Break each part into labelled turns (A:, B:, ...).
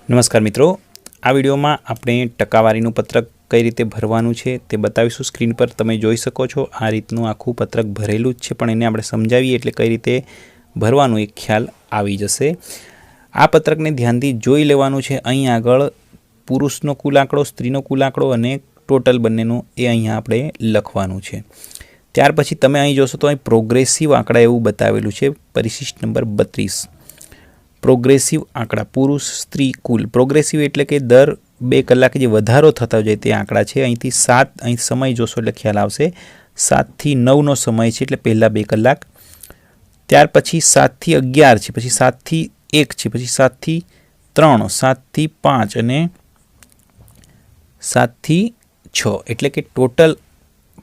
A: નમસ્કાર મિત્રો, આ વિડીયોમાં આપણે ટકાવારીનું પત્રક કઈ રીતે ભરવાનું છે તે બતાવીશું। સ્ક્રીન પર તમે જોઈ શકો છો આ રીતનું આખું પત્રક ભરેલું જ છે, પણ એને આપણે સમજાવીએ એટલે કઈ રીતે ભરવાનું એક ખ્યાલ આવી જશે। આ પત્રકને ધ્યાનથી જોઈ લેવાનું છે। અહીં આગળ પુરુષનો કુલ આંકડો, સ્ત્રીનો કુલ આંકડો અને ટોટલ બંનેનું એ અહીંયા આપણે લખવાનું છે। ત્યાર પછી તમે અહીં જોશો તો અહીં પ્રોગ્રેસિવ આંકડા એવું બતાવેલું છે, પરિશિષ્ટ નંબર 32। પ્રોગ્રેસિવ આંકડા પુરુષ સ્ત્રી કુલ। પ્રોગ્રેસિવ એટલે કે દર 2 કલાકે જે વધારો થતો જાય તે આંકડા છે। અહીંથી 7 અહીં સમય જોશો એટલે ખ્યાલ આવશે। 7 થી 9 નો સમય છે એટલે પહેલા 2 કલાક, ત્યાર પછી 7 થી 11 છે, પછી 7 થી 1 છે, પછી 7 થી 3, 7 થી 5 અને 7 થી 6 એટલે કે ટોટલ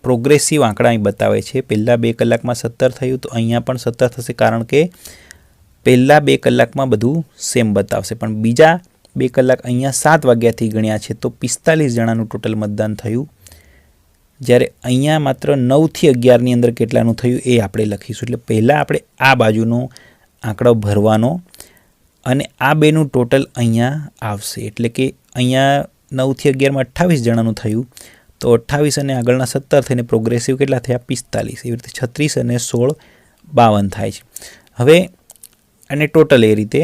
A: પ્રોગ્રેસિવ આંકડા અહીં બતાવે છે। પહેલા 2 કલાકમાં 17 થયું તો અહીંયા પણ 17 થશે, કારણ કે પહેલા 2 કલાકમાં બધું સેમ બતાવશે, પણ બીજા 2 કલાક અહીંયા 7 વાગ્યાથી ગણ્યા છે તો 45 જણાનું ટોટલ મતદાન થયું, જ્યારે અહીંયા માત્ર 9 થી 11 ની અંદર કેટલાનું થયું એ આપણે લખીશું। એટલે પહેલાં આપણે આ બાજુનો આંકડો ભરવાનો અને આ બેનું ટોટલ અહીંયા આવશે, એટલે કે અહીંયા 9 થી 11માં 28 જણાનું થયું તો 28 અને આગળના 17 થઈને પ્રોગ્રેસિવ કેટલા થયા 45, એવી રીતે 36 અને 16 52 થાય છે। હવે અને ટોટલ એ રીતે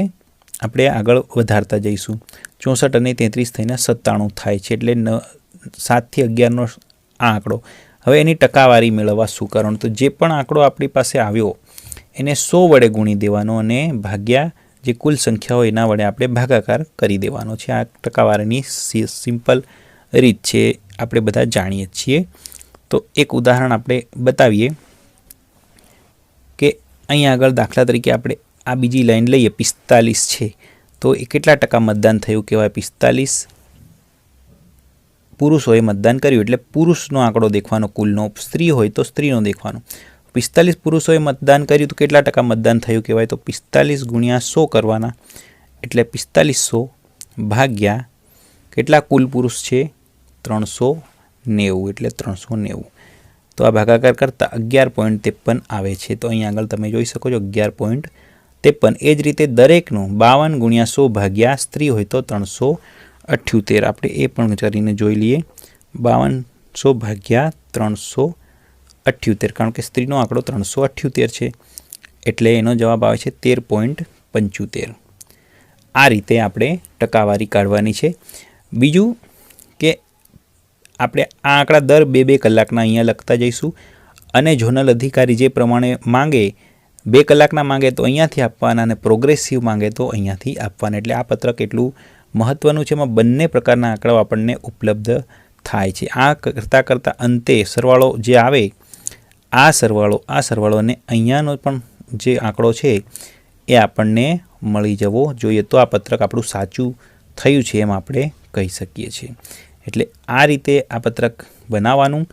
A: આપણે આગળ વધારતા જઈશું। 64 અને 33 થઈને 97 થાય છે, એટલે 7 થી 11નો આ આંકડો। હવે એની ટકાવારી મેળવવા શું કરવાનું, તો જે પણ આંકડો આપણી પાસે આવ્યો એને 100 વડે ગુણી દેવાનો અને ભાગ્યા જે કુલ સંખ્યા હોય એના વડે આપણે ભાગાકાર કરી દેવાનો છે। આ ટકાવારીની સિમ્પલ રીત છે, આપણે બધા જાણીએ છીએ। તો એક ઉદાહરણ આપણે બતાવીએ કે અહીં આગળ દાખલા તરીકે આપણે આ બીજી લાઈન લઈએ, 45 છે તો એ કેટલા ટકા મતદાન થયું કહેવાય। 45 પુરુષોએ મતદાન કર્યું એટલે પુરુષનો આંકડો દેખવાનો કુલનો, સ્ત્રી હોય તો સ્ત્રીનો દેખવાનો। 45 પુરુષોએ મતદાન કર્યું તો કેટલા ટકા મતદાન થયું કહેવાય, તો 45 ગુણ્યા 100 કરવાના, એટલે 4500 ભાગ્યા કેટલા કુલ પુરુષ છે 390, એટલે 390 તો આ ભાગાકાર કરતાં 11.53 આવે છે। તો અહીં આગળ તમે જોઈ શકો છો 11.53। એ જ રીતે દરેકનું 52 ગુણ્યા 100 ભાગ્યા સ્ત્રી હોય તો 378, આપણે એ પણ કરીને જોઈ લઈએ। 5200 ભાગ્યા 378, કારણ કે સ્ત્રીનો આંકડો 378 છે એટલે એનો જવાબ આવે છે 13.75। આ રીતે આપણે ટકાવારી કાઢવાની છે। બીજું કે આપણે આ આંકડા દર 2 કલાકના અહીંયા લખતા જઈશું અને ઝોનલ અધિકારી જે પ્રમાણે માંગે 2 કલાકના માંગે તો અહીંયાથી આપવાના અને પ્રોગ્રેસિવ માંગે તો અહીંયાથી આપવાના। એટલે આ પત્રક એટલું મહત્ત્વનું છે, એમાં બંને પ્રકારના આંકડાઓ આપણને ઉપલબ્ધ થાય છે। આ કરતાં અંતે સરવાળો જે આવે આ સરવાળો અને અહીંયાનો પણ જે આંકડો છે એ આપણને મળી જવો જોઈએ, તો આ પત્રક આપણું સાચું થયું છે એમ આપણે કહી શકીએ છીએ। એટલે આ રીતે આ પત્રક બનાવવાનું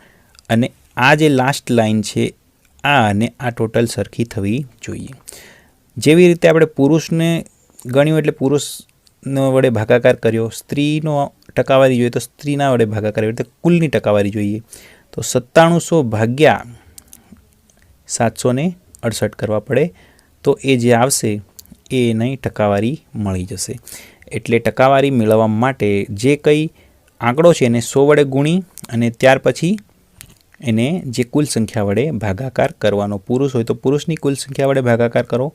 A: અને આ જે લાસ્ટ લાઈન છે આ અને આ ટોટલ સરખી થવી જોઈએ। જેવી રીતે આપણે પુરુષને ગણ્યું એટલે પુરુષનો વડે ભાગાકાર કર્યો, સ્ત્રીનો ટકાવારી જોઈએ તો સ્ત્રીના વડે ભાગાકાર કર્યો, એટલે કુલની ટકાવારી જોઈએ તો 9700 ભાગ્યા 768 કરવા પડે તો એ જે આવશે એ એની ટકાવારી મળી જશે। એટલે ટકાવારી મેળવવા માટે જે કંઈ આંકડો છે એને 100 વડે ગુણી અને ત્યાર પછી એને જે કુલ સંખ્યા વડે ભાગાકાર કરવાનો। પુરુષ હોય તો પુરુષની કુલ સંખ્યા વડે ભાગાકાર કરો,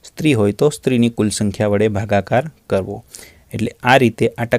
A: સ્ત્રી હોય તો સ્ત્રીની કુલ સંખ્યા વડે ભાગાકાર કરવો। એટલે આ રીતે આ